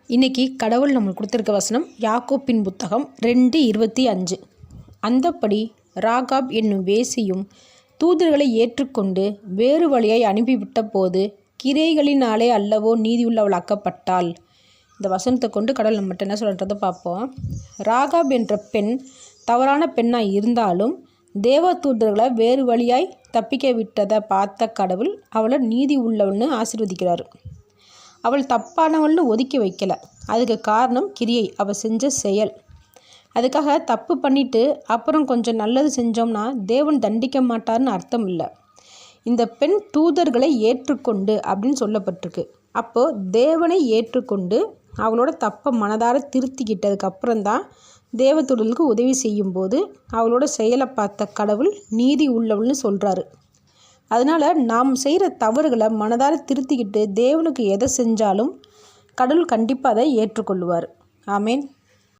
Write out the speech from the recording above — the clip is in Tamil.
இன்றைக்கி கடவுள் நம்மளுக்கு கொடுத்துருக்க வசனம் யாக்கோப்பின் புத்தகம் 2:25. அந்தப்படி ராகாப் என்னும் வேசியும் தூதர்களை ஏற்றுக்கொண்டு வேறு வழியாய் அனுப்பிவிட்ட போது கிரைகளினாலே அல்லவோ நீதியுள்ளவளாக்கப்பட்டாள். இந்த வசனத்தை கொண்டு கடவுள் நம்மகிட்ட என்ன சொல்கிறத பார்ப்போம். ராகாப் என்ற பெண் தவறான பெண்ணாய் இருந்தாலும் தேவ தூதர்களை வேறு வழியாய் தப்பிக்க விட்டதை பார்த்த கடவுள் அவளை நீதி உள்ளவள்னு ஆசீர்வதிக்கிறார். அவள் தப்பானவள்னு ஒதுக்கி வைக்கலை. அதுக்கு காரணம் கிரியை, அவள் செஞ்ச செயல். அதுக்காக தப்பு பண்ணிவிட்டு அப்புறம் கொஞ்சம் நல்லது செஞ்சோம்னா தேவன் தண்டிக்க மாட்டார்னு அர்த்தம் இல்லை. இந்த பெண் தூதர்களை ஏற்றுக்கொண்டு அப்படின்னு சொல்லப்பட்டிருக்கு. அப்போது தேவனை ஏற்றுக்கொண்டு அவளோட தப்பை மனதார திருத்திக்கிட்டதுக்கப்புறம்தான் தேவ தூதர்களுக்கு உதவி செய்யும்போது அவளோட செயலை பார்த்த கடவுள் நீதி உள்ளவள்னு சொல்கிறாரு. அதனால் நாம் செய்கிற தவறுகளை மனதார திருத்திக்கிட்டு தேவனுக்கு எதை செஞ்சாலும் கடவுள் கண்டிப்பாக அதை ஏற்றுக்கொள்வார். ஆமேன்.